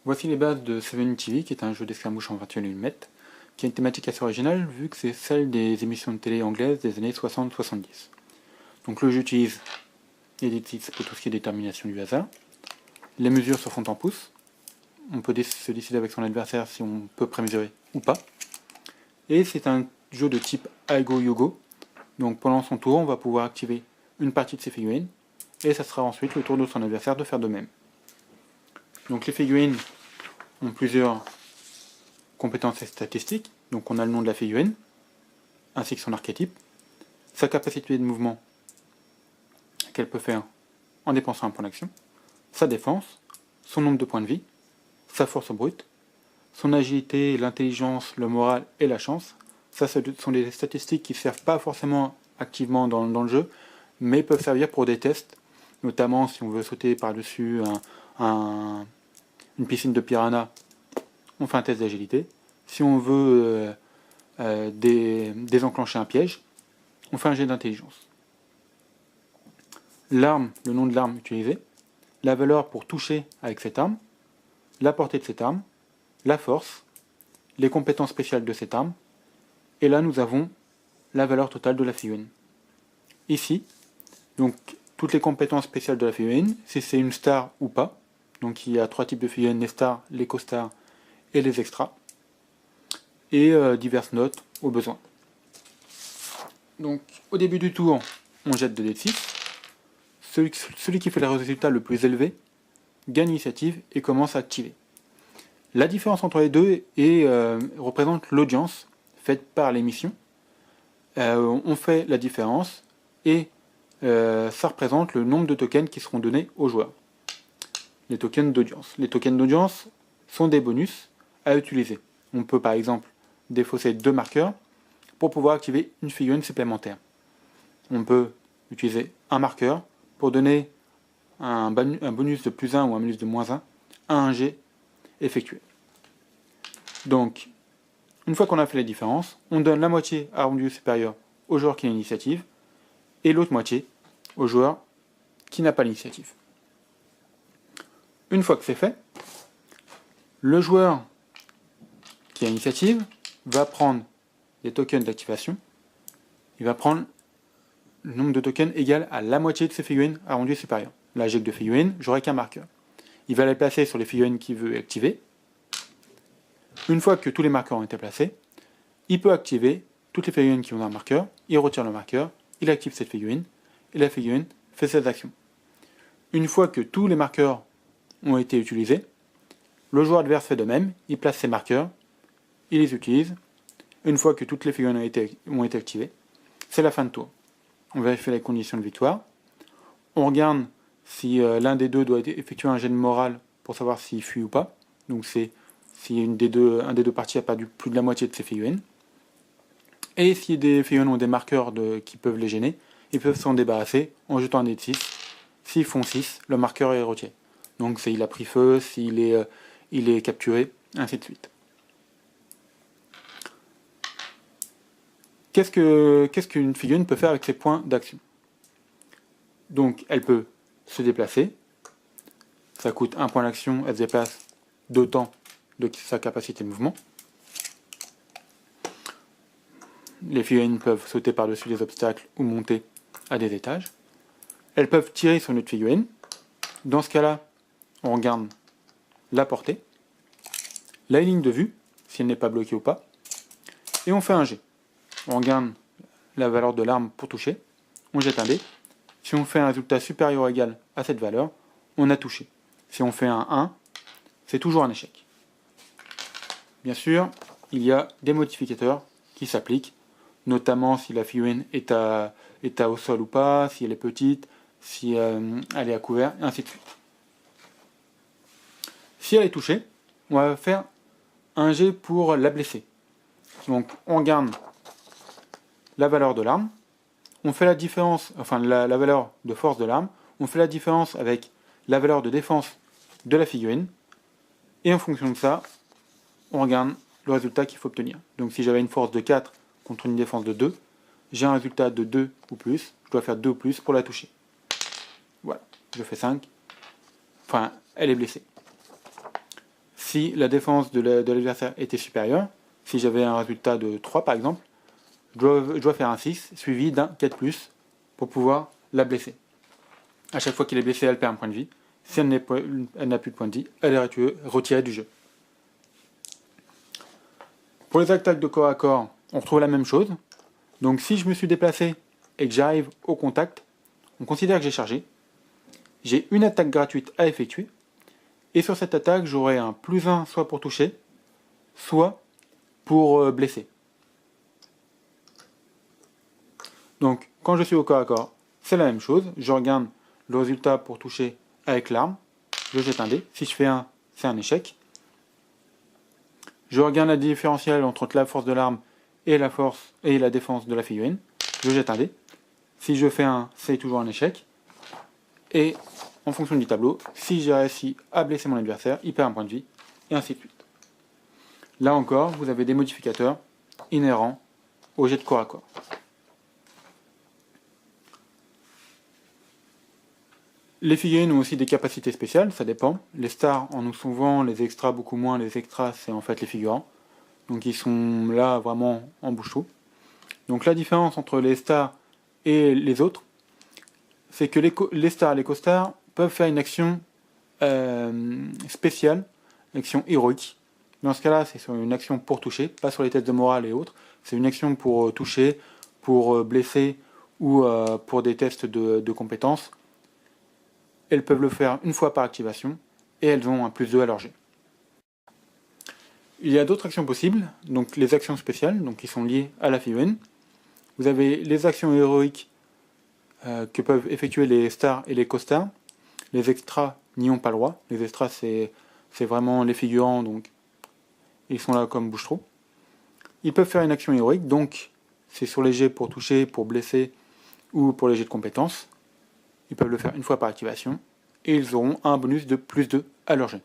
Voici les bases de Seven TV, qui est un jeu d'escarmouche en virtual lunette, qui a une thématique assez originale vu que c'est celle des émissions de télé anglaises des années 60-70. Donc le jeu utilise les digits pour tout ce qui est détermination du hasard. Les mesures se font en pouces. On peut se décider avec son adversaire si on peut prémesurer ou pas. Et c'est un jeu de type Aigo-Yogo. Donc pendant son tour, on va pouvoir activer une partie de ses figurines. Et ça sera ensuite le tour de son adversaire de faire de même. Donc les figurines ont plusieurs compétences et statistiques. Donc on a le nom de la figurine, ainsi que son archétype, sa capacité de mouvement qu'elle peut faire en dépensant un point d'action, sa défense, son nombre de points de vie, sa force brute, son agilité, l'intelligence, le moral et la chance. Ça, ce sont des statistiques qui ne servent pas forcément activement dans le jeu, mais peuvent servir pour des tests, notamment si on veut sauter par-dessus une piscine de piranha, on fait un test d'agilité. Si on veut désenclencher un piège, on fait un jet d'intelligence. L'arme, le nom de l'arme utilisée, la valeur pour toucher avec cette arme, la portée de cette arme, la force, les compétences spéciales de cette arme, et là nous avons la valeur totale de la figurine. Ici, donc toutes les compétences spéciales de la figurine, si c'est une star ou pas. Donc il y a 3 types de figurines, les stars, les co-stars et les extras. Et diverses notes au besoin. Donc au début du tour, on jette 2 dés de 6. Celui qui fait le résultat le plus élevé gagne l'initiative et commence à activer. La différence entre les deux représente l'audience faite par l'émission. On fait la différence et ça représente le nombre de tokens qui seront donnés aux joueurs. Les tokens d'audience. Les tokens d'audience sont des bonus à utiliser. On peut par exemple défausser 2 marqueurs pour pouvoir activer une figurine supplémentaire. On peut utiliser un marqueur pour donner un bonus de plus 1 ou un bonus de moins 1 à un jet effectué. Donc, une fois qu'on a fait les différences, on donne la moitié arrondi supérieur au joueur qui a l'initiative et l'autre moitié au joueur qui n'a pas l'initiative. Une fois que c'est fait, le joueur qui a l'initiative va prendre les tokens d'activation. Il va prendre le nombre de tokens égal à la moitié de ses figurines arrondies supérieures. Là, j'ai que 2 figurines, j'aurai qu'un marqueur. Il va les placer sur les figurines qu'il veut activer. Une fois que tous les marqueurs ont été placés, il peut activer toutes les figurines qui ont un marqueur, il retire le marqueur, il active cette figurine, et la figurine fait ses actions. Une fois que tous les marqueurs ont été utilisés, le joueur adverse fait de même, il place ses marqueurs, il les utilise. Une fois que toutes les figurines ont été activées, c'est la fin de tour. On vérifie les conditions de victoire. On regarde si l'un des deux doit effectuer un jet de morale pour savoir s'il fuit ou pas. Donc c'est si un des deux parties a perdu plus de la moitié de ses figurines. Et si des figurines ont des marqueurs qui peuvent les gêner, ils peuvent s'en débarrasser en jetant un dé de 6. S'ils font 6, le marqueur est retiré. Donc s'il a pris feu, s'il est capturé, ainsi de suite. Qu'est-ce qu'une figurine peut faire avec ses points d'action? Donc elle peut se déplacer, ça coûte 1 point d'action, elle se déplace d'autant de sa capacité de mouvement. Les figurines peuvent sauter par-dessus des obstacles ou monter à des étages. Elles peuvent tirer sur une autre figurine. Dans ce cas-là, on regarde la portée, la ligne de vue, si elle n'est pas bloquée ou pas, et on fait un jet. On regarde la valeur de l'arme pour toucher, on jette un dé. Si on fait un résultat supérieur ou égal à cette valeur, on a touché. Si on fait un 1, c'est toujours un échec. Bien sûr, il y a des modificateurs qui s'appliquent, notamment si la figurine est au sol ou pas, si elle est petite, si elle est à couvert, et ainsi de suite. Si elle est touchée, on va faire un jet pour la blesser. Donc on garde la valeur de l'arme, on fait la différence, enfin la valeur de force de l'arme, on fait la différence avec la valeur de défense de la figurine, et en fonction de ça, on regarde le résultat qu'il faut obtenir. Donc si j'avais une force de 4 contre une défense de 2, j'ai un résultat de 2 ou plus, je dois faire 2 ou plus pour la toucher. Voilà, je fais 5, enfin elle est blessée. si la défense de l'adversaire était supérieure, si j'avais un résultat de 3 par exemple, je dois faire un 6 suivi d'un 4+, pour pouvoir la blesser. À chaque fois qu'elle est blessée, elle perd un point de vie. Si elle n'a plus de point de vie, elle est retirée du jeu. Pour les attaques de corps à corps, on retrouve la même chose. Donc si je me suis déplacé et que j'arrive au contact, on considère que j'ai chargé. J'ai une attaque gratuite à effectuer. Et sur cette attaque, j'aurai un +1 soit pour toucher, soit pour blesser. Donc quand je suis au corps à corps, c'est la même chose. Je regarde le résultat pour toucher avec l'arme. Je jette un dé. Si je fais 1, c'est un échec. Je regarde la différentielle entre la force de l'arme et la force et la défense de la figurine. Je jette un dé. Si je fais 1, c'est toujours un échec. Et en fonction du tableau, si j'ai réussi à blesser mon adversaire, il perd un point de vie, et ainsi de suite. Là encore, vous avez des modificateurs inhérents au jet de corps à corps. Les figurines ont aussi des capacités spéciales, ça dépend. Les stars en ont souvent, les extras beaucoup moins. Les extras, c'est en fait les figurants. Donc ils sont là vraiment en bouche-trou. Donc la différence entre les stars et les autres, c'est que les stars et les co-stars peuvent faire une action spéciale, une action héroïque. Dans ce cas-là, c'est sur une action pour toucher, pas sur les tests de morale et autres. C'est une action pour toucher, pour blesser ou pour des tests de compétences. Elles peuvent le faire une fois par activation et elles ont un +2 à leur jet. Il y a d'autres actions possibles, donc les actions spéciales, donc qui sont liées à la figurine. Vous avez les actions héroïques que peuvent effectuer les stars et les co-stars. Les extras n'y ont pas le droit. Les extras, c'est vraiment les figurants, donc ils sont là comme bouche-trou. Ils peuvent faire une action héroïque, donc c'est sur les jets pour toucher, pour blesser ou pour les jets de compétences. Ils peuvent le faire une fois par activation et ils auront un bonus de +2 à leur jet.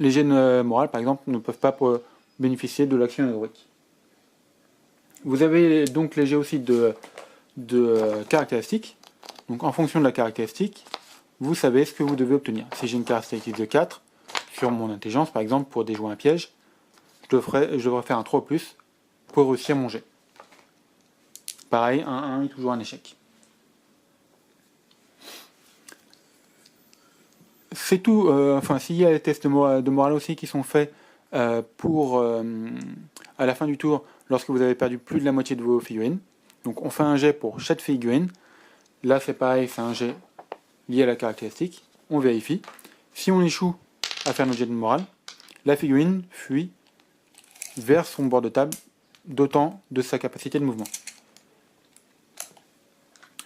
Les jets morales, par exemple, ne peuvent pas bénéficier de l'action héroïque. Vous avez donc les jets aussi de caractéristiques. Donc en fonction de la caractéristique, vous savez ce que vous devez obtenir. Si j'ai une caractéristique de 4, sur mon intelligence par exemple, pour déjouer un piège, je devrais faire un 3 ou plus pour réussir mon jet. Pareil, un 1 est toujours un échec. C'est tout. S'il y a les tests de morale aussi qui sont faits pour à la fin du tour, lorsque vous avez perdu plus de la moitié de vos figurines. Donc on fait un jet pour chaque figurine. Là c'est pareil, c'est un jet lié à la caractéristique. On vérifie. Si on échoue à faire notre jet de morale, la figurine fuit vers son bord de table, d'autant de sa capacité de mouvement.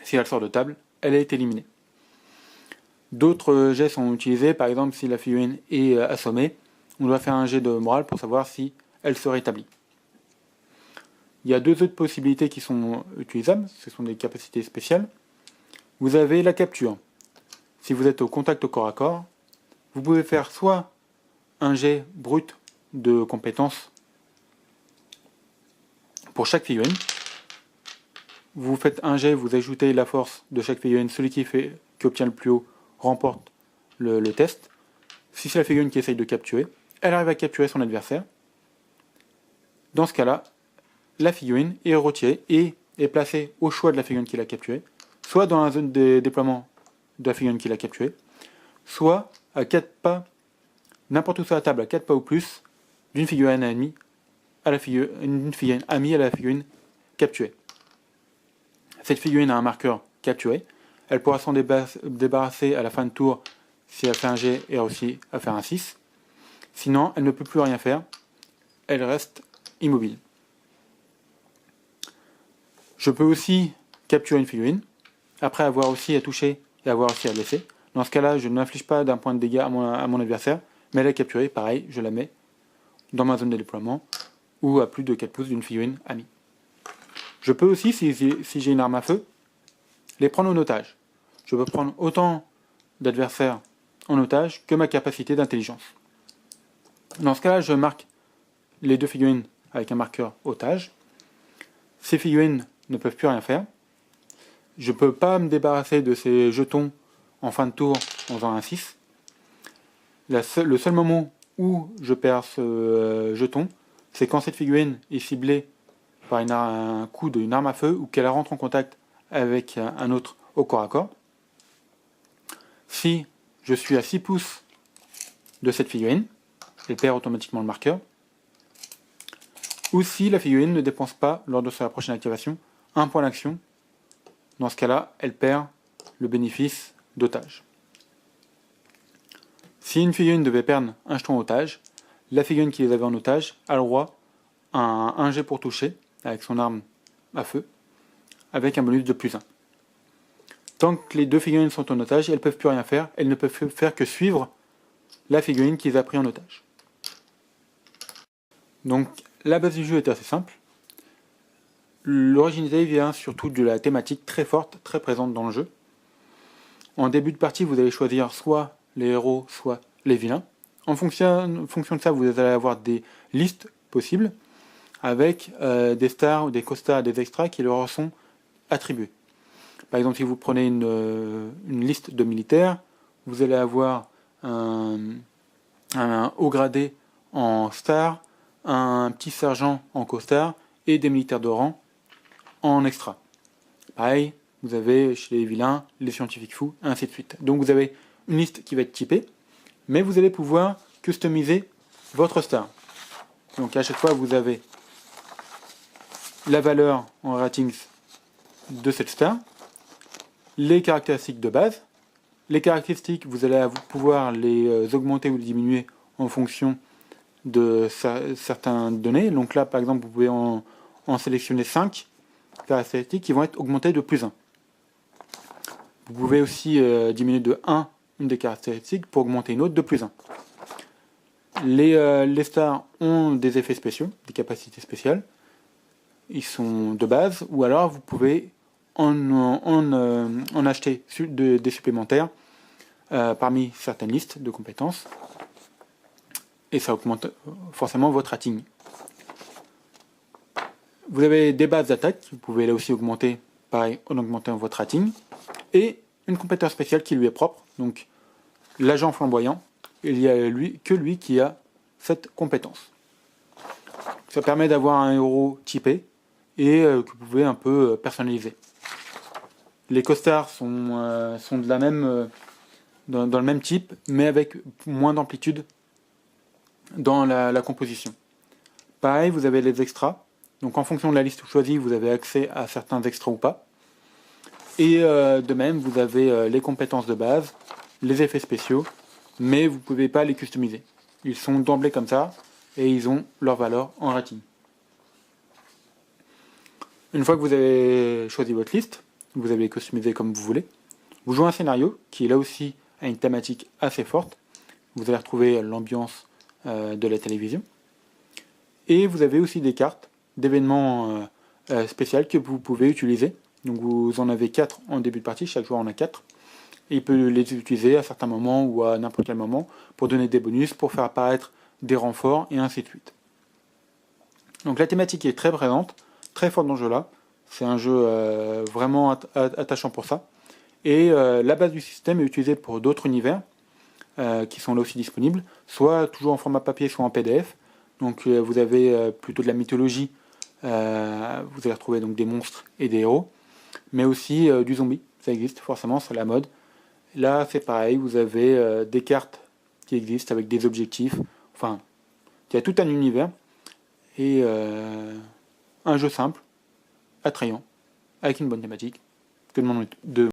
Si elle sort de table, elle est éliminée. D'autres jets sont utilisés, par exemple si la figurine est assommée, on doit faire un jet de morale pour savoir si elle se rétablit. Il y a deux autres possibilités qui sont utilisables, ce sont des capacités spéciales. Vous avez la capture. Si vous êtes au contact au corps à corps, vous pouvez faire soit un jet brut de compétences pour chaque figurine. Vous faites un jet, vous ajoutez la force de chaque figurine, celui qui obtient le plus haut remporte le test. Si c'est la figurine qui essaye de capturer, elle arrive à capturer son adversaire. Dans ce cas-là, la figurine est retirée et est placée au choix de la figurine qui l'a capturée, soit dans la zone de déploiement de la figurine qui l'a capturée, soit à 4 pas, n'importe où sur la table, à 4 pas ou plus, d'une figurine amie à la figurine capturée. Cette figurine a un marqueur capturé. Elle pourra s'en débarrasser à la fin de tour si elle fait un jet et réussit à faire un 6. Sinon, elle ne peut plus rien faire. Elle reste immobile. Je peux aussi capturer une figurine, après avoir aussi à toucher et avoir aussi à blesser. Dans ce cas-là, je ne m'inflige pas d'un point de dégâts à mon adversaire, mais elle est capturée, pareil, je la mets dans ma zone de déploiement, ou à plus de 4 pouces d'une figurine amie. Je peux aussi, si j'ai une arme à feu, les prendre en otage. Je peux prendre autant d'adversaires en otage que ma capacité d'intelligence. Dans ce cas-là, je marque les deux figurines avec un marqueur otage. Ces figurines ne peuvent plus rien faire. Je ne peux pas me débarrasser de ces jetons en fin de tour en faisant un 6. Le seul moment où je perds ce jeton, c'est quand cette figurine est ciblée par un coup d'une arme à feu ou qu'elle rentre en contact avec un autre au corps à corps. Si je suis à 6 pouces de cette figurine, elle perd automatiquement le marqueur. Ou si la figurine ne dépense pas, lors de sa prochaine activation, un point d'action. Dans ce cas-là, elle perd le bénéfice d'otage. Si une figurine devait perdre un jeton otage, la figurine qui les avait en otage a le droit à un jet pour toucher, avec son arme à feu, avec un bonus de +1. Tant que les deux figurines sont en otage, elles ne peuvent plus rien faire, elles ne peuvent faire que suivre la figurine qui les a pris en otage. Donc la base du jeu est assez simple. L'originalité vient surtout de la thématique très forte, très présente dans le jeu. En début de partie, vous allez choisir soit les héros, soit les vilains. En fonction de ça, vous allez avoir des listes possibles avec des stars, des co-stars, des extras qui leur sont attribués. Par exemple, si vous prenez une liste de militaires, vous allez avoir un haut gradé en star, un petit sergent en co-star et des militaires de rang en extra. Pareil, vous avez chez les vilains, les scientifiques fous, ainsi de suite. Donc vous avez une liste qui va être typée, mais vous allez pouvoir customiser votre star. Donc à chaque fois, vous avez la valeur en ratings de cette star, les caractéristiques de base. Les caractéristiques, vous allez pouvoir les augmenter ou les diminuer en fonction de certaines données. Donc là, par exemple, vous pouvez en sélectionner 5 caractéristiques qui vont être augmentées de +1. Vous pouvez aussi diminuer de 1 une des caractéristiques pour augmenter une autre de +1. Les stars ont des effets spéciaux, des capacités spéciales. Ils sont de base, ou alors vous pouvez en acheter des supplémentaires parmi certaines listes de compétences. Et ça augmente forcément votre rating. Vous avez des bases d'attaque, vous pouvez là aussi augmenter, pareil, en augmentant votre rating. Et une compétence spéciale qui lui est propre, donc l'agent flamboyant, il y a que lui qui a cette compétence. Ça permet d'avoir un héros typé et que vous pouvez un peu personnaliser. Les costards sont de la même, dans le même type, mais avec moins d'amplitude dans la composition. Pareil, vous avez les extras. Donc en fonction de la liste choisie, vous avez accès à certains extras ou pas. Et de même, vous avez les compétences de base, les effets spéciaux, mais vous ne pouvez pas les customiser. Ils sont d'emblée comme ça, et ils ont leur valeur en rating. Une fois que vous avez choisi votre liste, vous avez customisé comme vous voulez, vous jouez un scénario qui là aussi a une thématique assez forte. Vous allez retrouver l'ambiance de la télévision. Et vous avez aussi des cartes d'événements spéciaux que vous pouvez utiliser. Donc vous en avez 4 en début de partie, chaque joueur en a 4. Et il peut les utiliser à certains moments ou à n'importe quel moment pour donner des bonus, pour faire apparaître des renforts et ainsi de suite. Donc la thématique est très présente, très forte dans ce jeu-là. C'est un jeu vraiment attachant pour ça. Et la base du système est utilisée pour d'autres univers qui sont là aussi disponibles, soit toujours en format papier, soit en PDF. Donc vous avez plutôt de la mythologie, vous allez retrouver donc des monstres et des héros, mais aussi du zombie, ça existe forcément, c'est la mode. Là c'est pareil, vous avez des cartes qui existent avec des objectifs, enfin il y a tout un univers, et un jeu simple, attrayant, avec une bonne thématique, que de